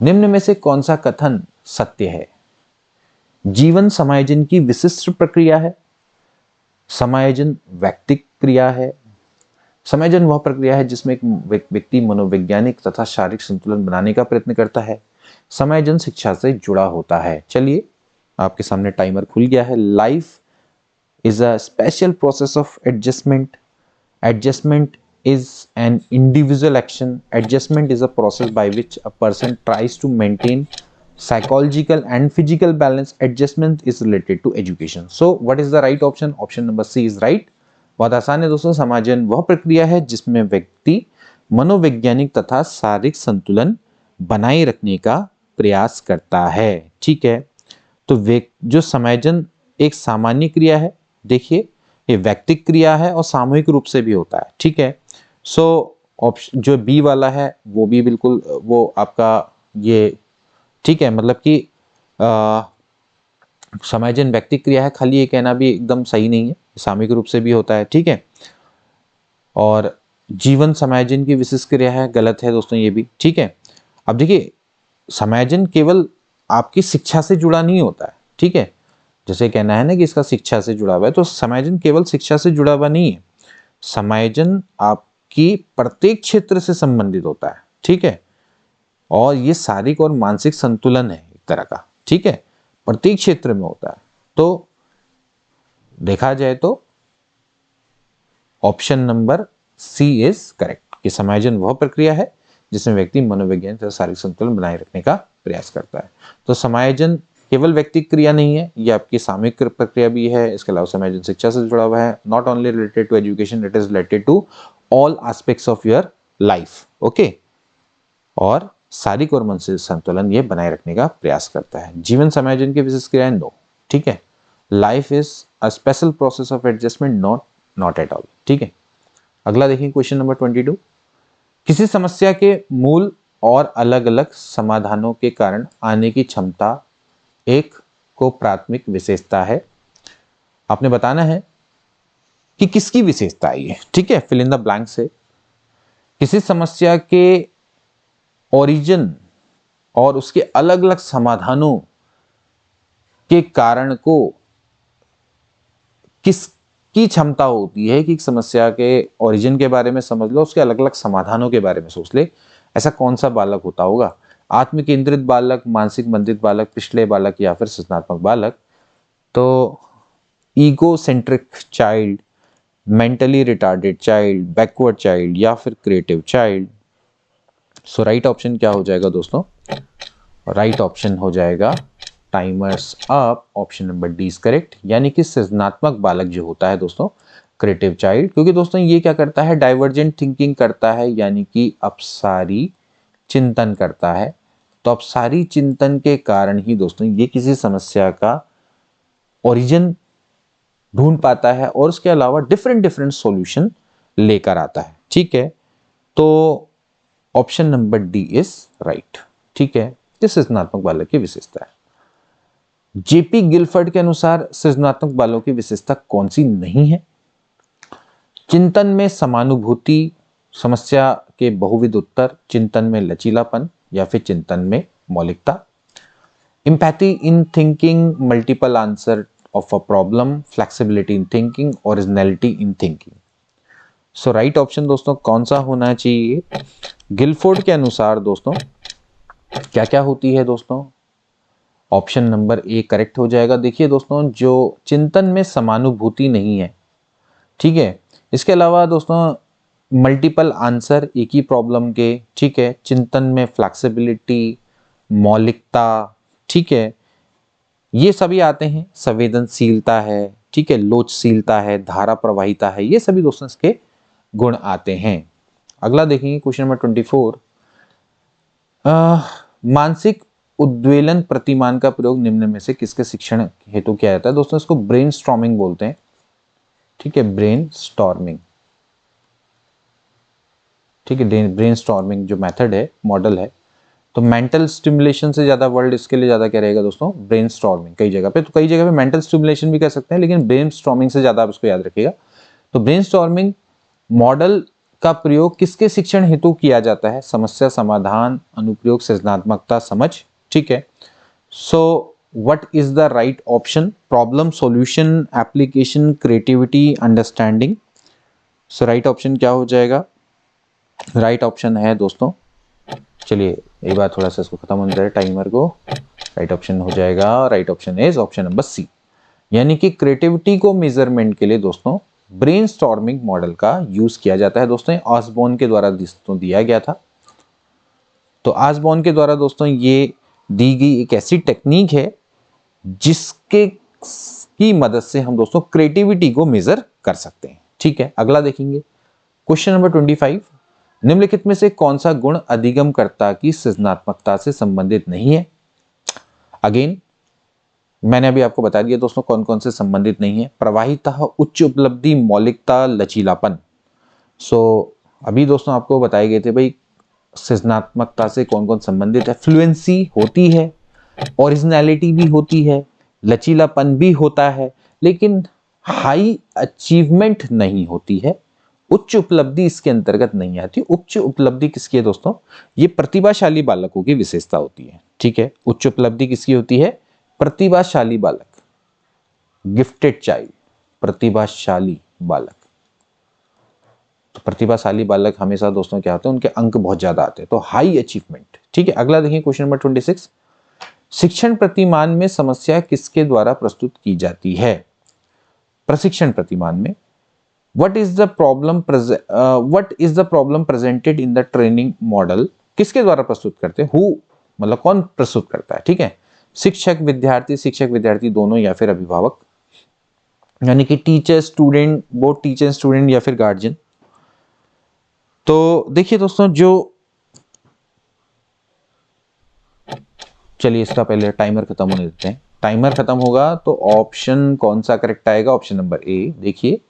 निम्न में से कौन सा कथन सत्य है? जीवन समायोजन की विशिष्ट प्रक्रिया है, समायोजन वैयक्तिक क्रिया है, समायोजन वह प्रक्रिया है जिसमें एक व्यक्ति मनोवैज्ञानिक तथा शारीरिक संतुलन बनाने का प्रयत्न करता है, समायोजन शिक्षा से जुड़ा होता है। चलिए आपके सामने टाइमर खुल गया है। Life is a special process of adjustment. Adjustment is an individual action. Adjustment is a process by which a person tries to maintain psychological and physical balance. Adjustment is related to education. So what is the right option? Option number C is right. बहुत आसान है दोस्तों, समायोजन वह प्रक्रिया है जिसमें व्यक्ति मनोवैज्ञानिक तथा शारीरिक संतुलन बनाए रखने का प्रयास करता है। ठीक है, तो जो समायोजन एक सामान्य क्रिया है, देखिए ये वैयक्तिक क्रिया है और सामूहिक रूप से भी होता है। ठीक है, सो ऑप्शन जो बी वाला है वो भी बिल्कुल वो आपका ये ठीक है, मतलब कि समायोजन वैयक्तिक क्रिया है, खाली ये कहना भी एकदम सही नहीं है, सामूहिक रूप से भी होता है। ठीक है, और जीवन समायोजन की विशिष्ट क्रिया है, गलत है दोस्तों ये भी। ठीक है, अब देखिए समायोजन केवल आपकी शिक्षा से जुड़ा नहीं होता है। ठीक है, जैसे कहना है ना कि इसका शिक्षा से जुड़ा हुआ है, तो समायोजन केवल शिक्षा से जुड़ा हुआ नहीं है, समायोजन आपकी प्रत्येक क्षेत्र से संबंधित होता है। ठीक है, और ये शारीरिक और मानसिक संतुलन है एक तरह का। ठीक है, प्रत्येक क्षेत्र में होता है। तो देखा जाए तो option number C is correct कि समायोजन वह प्रक्रिया है जिसमें व्यक्ति मनोवैज्ञानिक तथा शारीरिक संतुलन बनाए रखने का प्रयास करता है। तो समायोजन केवल व्यक्तिगत क्रिया नहीं है, ये आपकी सामूहिक प्रक्रिया भी है। इसके अलावा समायोजन शिक्षा से जुड़ा हुआ है, not only related to education, it is related to all aspects of your life. Okay, और शारीरिक और मानसिक संतुलन ये बनाए रखने का प्रयास करता है। जीवन समायोजन की विशेष क्रिया नो। ठीक है, life is a special process of adjustment, not at all. ठीक है, अगला देखिए क्वेश्चन नंबर 22। किसी समस्या के मूल और अलग अलग समाधानों के कारण आने की क्षमता एक को प्राथमिक विशेषता है। आपने बताना है कि किसकी विशेषता है ये। ठीक है, फिल इन द ब्लैंक से। किसी समस्या के ओरिजिन और उसके अलग अलग समाधानों के कारण को की क्षमता होती है कि समस्या के ओरिजिन के बारे में समझ लो, उसके अलग अलग समाधानों के बारे में सोच ले। ऐसा कौन सा बालक होता होगा? आत्म केंद्रित बालक, मानसिक मंदित बालक, पिछले बालक या फिर सृजनात्मक बालक? तो ego centric child, mentally retarded child, backward child या फिर क्रिएटिव चाइल्ड? सो राइट ऑप्शन क्या हो जाएगा दोस्तों? राइट ऑप्शन हो जाएगा timer's up, option number D is correct. यानी कि सृजनात्मक बालक जो होता है दोस्तों, क्रिएटिव चाइल्ड, क्योंकि दोस्तों ये क्या करता है? डाइवर्जेंट थिंकिंग करता है, यानी कि अपसारी चिंतन करता है। तो अपसारी चिंतन के कारण ही दोस्तों ये किसी समस्या का ओरिजिन ढूंढ पाता है और उसके अलावा डिफरेंट डिफरेंट सॉल्यूशन लेकर आता है। ठीक है, तो option number D is right. ठीक है, ये सृजनात्मक बालक की विशेषता है। जेपी गिलफर्ड के अनुसार सृजनात्मक बालकों की विशेषता कौन सी नहीं है? चिंतन में समानुभूति, समस्या के बहुविध उत्तर, चिंतन में लचीलापन या फिर चिंतन में मौलिकता? Empathy in thinking, multiple answer of a problem, flexibility in thinking, originality in thinking? So right option दोस्तों कौन सा होना चाहिए? गिलफोर्ड के अनुसार दोस्तों क्या क्या होती है दोस्तों? ऑप्शन नंबर ए करेक्ट हो जाएगा। देखिए दोस्तों, जो चिंतन में समानुभूति नहीं है, ठीक है, इसके अलावा दोस्तों मल्टीपल आंसर एक ही प्रॉब्लम के, ठीक है, चिंतन में फ्लेक्सिबिलिटी, मौलिकता, ठीक है, ये सभी आते हैं। संवेदनशीलता है, ठीक है, लोचशीलता है, धारा प्रवाहिता है, ये सभी दोस्तों इसके गुण आते हैं। अगला देखेंगे क्वेश्चन नंबर 24। मानसिक उद्वेलन प्रतिमान का प्रयोग निम्न में से किसके शिक्षण हेतु किया जाता है? दोस्तों इसको ब्रेन स्टॉर्मिंग बोलते हैं। ठीक है, ब्रेन स्टॉर्मिंग, ठीक है, ब्रेन स्टॉर्मिंग जो मेथड है, मॉडल है। तो मेंटल स्टिमुलेशन से ज्यादा वर्ड इसके लिए ज्यादा क्या रहेगा दोस्तों? Brain storming. कई जगह पे, तो कई जगह पे मेंटल स्टिमुलेशन भी कह सकते हैं, लेकिन ब्रेन स्टॉर्मिंग से ज्यादा आप इसको याद रखिएगा। तो ब्रेन स्टॉर्मिंग मॉडल का प्रयोग किसके शिक्षण हेतु किया जाता है? समस्या समाधान, अनुप्रयोग, सृजनात्मकता, समझ। ठीक है, सो what is the right option? Problem solution, application, creativity, understanding? So right option क्या हो जाएगा? राइट ऑप्शन है दोस्तों, चलिए एक बार थोड़ा सा इसको खत्म होने दे टाइमर को। राइट ऑप्शन हो जाएगा, right option is option number C. यानी कि क्रिएटिविटी को मेजरमेंट के लिए दोस्तों ब्रेनस्टॉर्मिंग मॉडल का यूज किया जाता है। दोस्तों ऑसबॉर्न के द्वारा दोस्तों दिया गया था। तो ऑसबॉर्न के द्वारा दोस्तों ये दी गई एक ऐसी टेक्निक है जिसके की मदद से हम दोस्तों क्रिएटिविटी को मेजर कर सकते हैं। ठीक है, अगला देखेंगे क्वेश्चन नंबर 25। निम्नलिखित में से कौन सा गुण अधिगमकर्ता की सृजनात्मकता से संबंधित नहीं है? अगेन मैंने अभी आपको बता दिया दोस्तों कौन कौन से संबंधित नहीं है। प्रवाहिता, उच्च उपलब्धि, मौलिकता, लचीलापन। सो अभी दोस्तों आपको बताए गए थे भाई सृजनात्मकता से कौन कौन संबंधित है। फ्लुएंसी होती है, ओरिजिनलिटी भी होती है, लचीलापन भी होता है, लेकिन हाई अचीवमेंट नहीं होती है। उच्च उपलब्धि इसके अंतर्गत नहीं आती। उच्च उपलब्धि किसकी है दोस्तों? ये प्रतिभाशाली बालकों की विशेषता होती है। ठीक है, उच्च उपलब्धि किसकी होती है? प्रतिभाशाली बालक, गिफ्टेड चाइल्ड, प्रतिभाशाली बालक। तो प्रतिभाशाली बालक हमेशा दोस्तों क्या होते हैं? उनके अंक बहुत ज्यादा आते हैं, तो हाई अचीवमेंट। ठीक है, अगला देखिए क्वेश्चन नंबर 26। शिक्षण प्रतिमान में समस्या किसके द्वारा प्रस्तुत की जाती है? प्रशिक्षण प्रतिमान में what is the problem presented in the training model? किसके द्वारा प्रस्तुत करते हैं? who मतलब कौन प्रस्तुत करता है? ठीक है, शिक्षक विद्यार्थी दोनों या फिर अभिभावक, यानी कि teacher student, both teacher student या फिर गार्जियन। तो देखिए दोस्तों, जो चलिए इसका पहले टाइमर खत्म होने देते हैं। टाइमर खत्म होगा तो ऑप्शन कौन सा करेक्ट आएगा? ऑप्शन नंबर ए। देखिए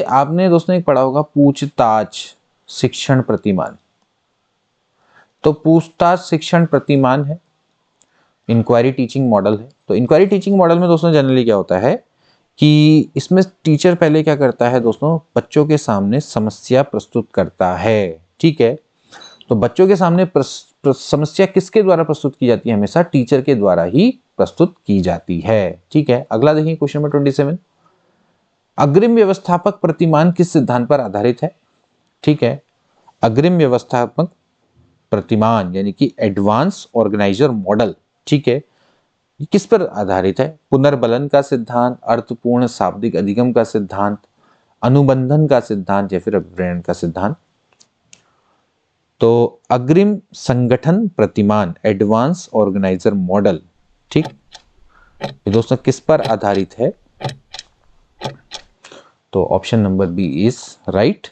आपने दोस्तों एक पढ़ा होगा पूछताछ शिक्षण प्रतिमान। तो पूछताछ शिक्षण प्रतिमान है, इंक्वायरी टीचिंग मॉडल है। तो इंक्वायरी टीचिंग मॉडल में दोस्तों जनरली क्या होता है कि इसमें टीचर पहले क्या करता है दोस्तों? बच्चों के सामने समस्या प्रस्तुत करता है। ठीक है, तो बच्चों के सामने समस्या किसके द्वारा प्रस्तुत की जाती है? हमेशा टीचर के द्वारा ही प्रस्तुत की जाती है। ठीक है, अगला देखिए क्वेश्चन नंबर 27। अग्रिम व्यवस्थापक प्रतिमान किस सिद्धांत पर आधारित है? ठीक है, अग्रिम व्यवस्थापक प्रतिमान यानी कि एडवांस ऑर्गेनाइजर मॉडल, ठीक है, ये किस पर आधारित है? पुनर्बलन का सिद्धांत, अर्थपूर्ण शाब्दिक अधिगम का सिद्धांत, अनुबंधन का सिद्धांत या फिर अभिप्रेरण का सिद्धांत? तो अग्रिम संगठन प्रतिमान एडवांस ऑर्गेनाइजर मॉडल, ठीक, ये दोस्तों किस पर आधारित है? तो option number B is right,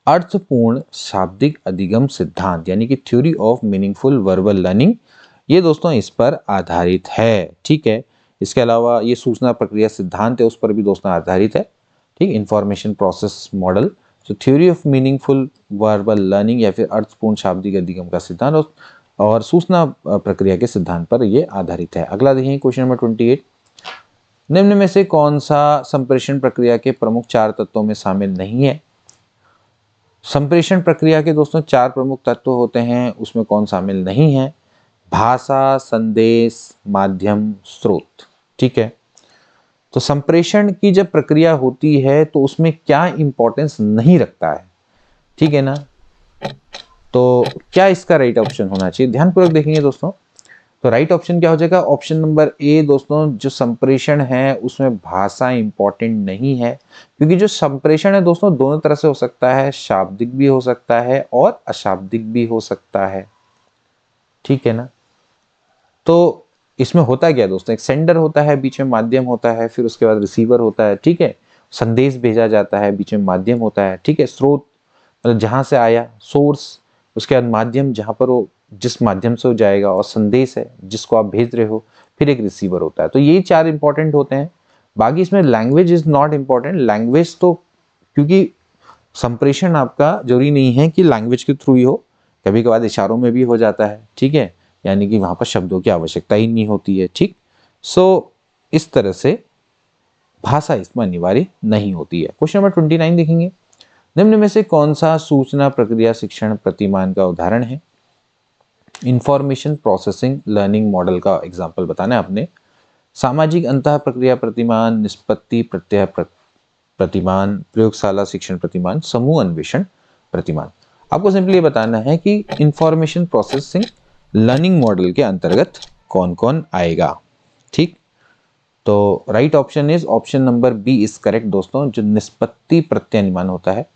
अर्थपूर्ण शाब्दिक अधिगम सिद्धांत यानी कि theory of meaningful verbal learning, ये दोस्तों इस पर आधारित है। ठीक है, इसके अलावा ये सूचना प्रक्रिया सिद्धांत है, उस पर भी दोस्तों आधारित है। ठीक, इंफॉर्मेशन प्रोसेस मॉडल, तो theory of meaningful verbal learning या फिर अर्थपूर्ण शाब्दिक अधिगम का सिद्धांत और सूचना प्रक्रिया के सिद्धांत पर यह आधारित है। अगला देखिए क्वेश्चन नंबर 28, निम्न में से कौन सा संप्रेषण प्रक्रिया के प्रमुख 4 तत्वों में शामिल नहीं है? संप्रेषण प्रक्रिया के दोस्तों 4 प्रमुख तत्व होते हैं, उसमें कौन शामिल नहीं है? भाषा, संदेश, माध्यम, स्रोत। ठीक है, तो संप्रेषण की जब प्रक्रिया होती है तो उसमें क्या इंपॉर्टेंस नहीं रखता है? ठीक है ना, तो क्या इसका राइट ऑप्शन होना चाहिए? ध्यानपूर्वक देखेंगे दोस्तों, तो राइट ऑप्शन क्या हो जाएगा? ऑप्शन नंबर ए दोस्तों, जो संप्रेषण है उसमें भाषा इंपॉर्टेंट नहीं है, क्योंकि जो संप्रेषण है दोस्तों दोनों तरह से हो सकता है, शाब्दिक भी हो सकता है और अशाब्दिक भी हो सकता है। ठीक है ना, तो इसमें होता क्या है दोस्तों, एक सेंडर होता है, बीच में माध्यम होता है, फिर उसके बाद रिसीवर होता है। ठीक है, संदेश भेजा जाता है, बीच में माध्यम होता है। ठीक है, स्रोत मतलब जहां से आया, सोर्स, उसके बाद माध्यम जहां पर वो जिस माध्यम से हो जाएगा, और संदेश है जिसको आप भेज रहे हो, फिर एक रिसीवर होता है। तो ये 4 इंपॉर्टेंट होते हैं। बाकी इसमें language is not important. Language तो क्योंकि संप्रेषण आपका जरूरी नहीं है कि लैंग्वेज के थ्रू ही हो, कभी कभार इशारों में भी हो जाता है। ठीक है, यानी कि वहां पर शब्दों की आवश्यकता ही नहीं होती है। ठीक, सो इस तरह से भाषा इसमें अनिवार्य नहीं होती है। क्वेश्चन नंबर 29 देखेंगे, निम्न में से कौन सा सूचना प्रक्रिया शिक्षण प्रतिमान का उदाहरण है? इंफॉर्मेशन प्रोसेसिंग लर्निंग मॉडल का एग्जाम्पल बताना है आपने। सामाजिक अंतः प्रक्रिया प्रतिमान, निष्पत्ति प्रत्यय प्रतिमान, प्रयोगशाला शिक्षण प्रतिमान, समूह अन्वेषण प्रतिमान। आपको सिंपली ये बताना है कि इंफॉर्मेशन प्रोसेसिंग लर्निंग मॉडल के अंतर्गत कौन कौन आएगा। ठीक, तो right option is option number B is correct दोस्तों, जो निष्पत्ति प्रत्यनुमान होता है,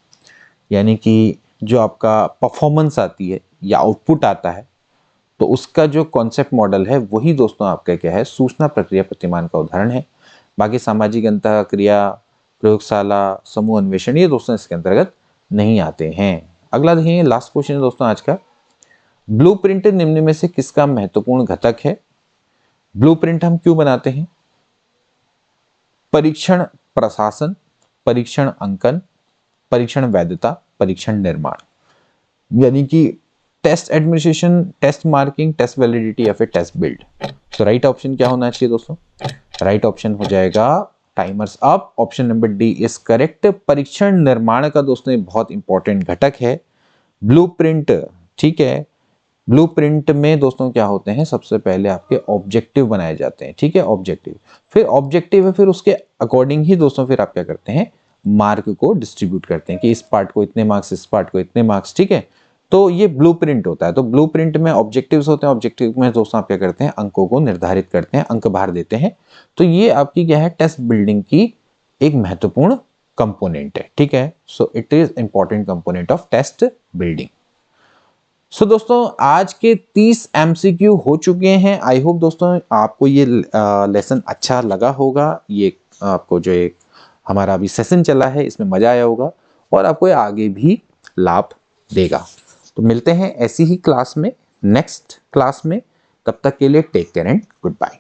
यानी कि जो आपका परफॉर्मेंस आती है या आउटपुट आता है, तो उसका जो कॉन्सेप्ट मॉडल है वही दोस्तों आपका क्या है, सूचना प्रक्रिया प्रतिमान का उदाहरण है। बाकी सामाजिक अंतः क्रिया, प्रयोगशाला, समूह अन्वेषण, ये दोस्तों इसके अंतर्गत नहीं आते हैं। अगला देखिए, लास्ट क्वेश्चन है दोस्तों आज का, ब्लूप्रिंट निम्न में से किसका महत्वपूर्ण घटक है? ब्लूप्रिंट हम क्यों बनाते हैं? परीक्षण प्रशासन, परीक्षण अंकन, परीक्षण वैधता, परीक्षण निर्माण, यानी कि test administration, test marking, test validity या फिर टेस्ट बिल्ड। तो राइट ऑप्शन क्या होना चाहिए दोस्तों? राइट ऑप्शन हो जाएगा timer's up, option number D is correct. परीक्षण निर्माण का दोस्तों ये बहुत इंपॉर्टेंट घटक है ब्लूप्रिंट। ठीक है, ब्लूप्रिंट में दोस्तों क्या होते हैं, सबसे पहले आपके ऑब्जेक्टिव बनाए जाते हैं। ठीक है, ऑब्जेक्टिव, फिर ऑब्जेक्टिव है, फिर उसके अकॉर्डिंग ही दोस्तों फिर आप क्या करते हैं, मार्क को डिस्ट्रीब्यूट करते हैं कि इस पार्ट को इतने मार्क्स, इस पार्ट को इतने मार्क्स। ठीक है, तो ये ब्लूप्रिंट होता है। तो ब्लूप्रिंट में ऑब्जेक्टिव्स होते हैं, ऑब्जेक्टिव में दोस्तों आप क्या करते हैं, अंकों को निर्धारित करते हैं, अंक बाहर देते हैं। तो ये आपकी क्या है, टेस्ट बिल्डिंग की एक महत्वपूर्ण कंपोनेंट है। ठीक है, so it is important component of test building. So दोस्तों आज के 30 एमसीक्यू हो चुके हैं। आई होप दोस्तों आपको ये लेसन अच्छा लगा होगा। ये आपको जो एक हमारा अभी सेशन चला है इसमें मजा आया होगा और आपको ये आगे भी लाभ देगा। तो मिलते हैं ऐसी ही क्लास में, नेक्स्ट क्लास में। तब तक के लिए take care and good bye.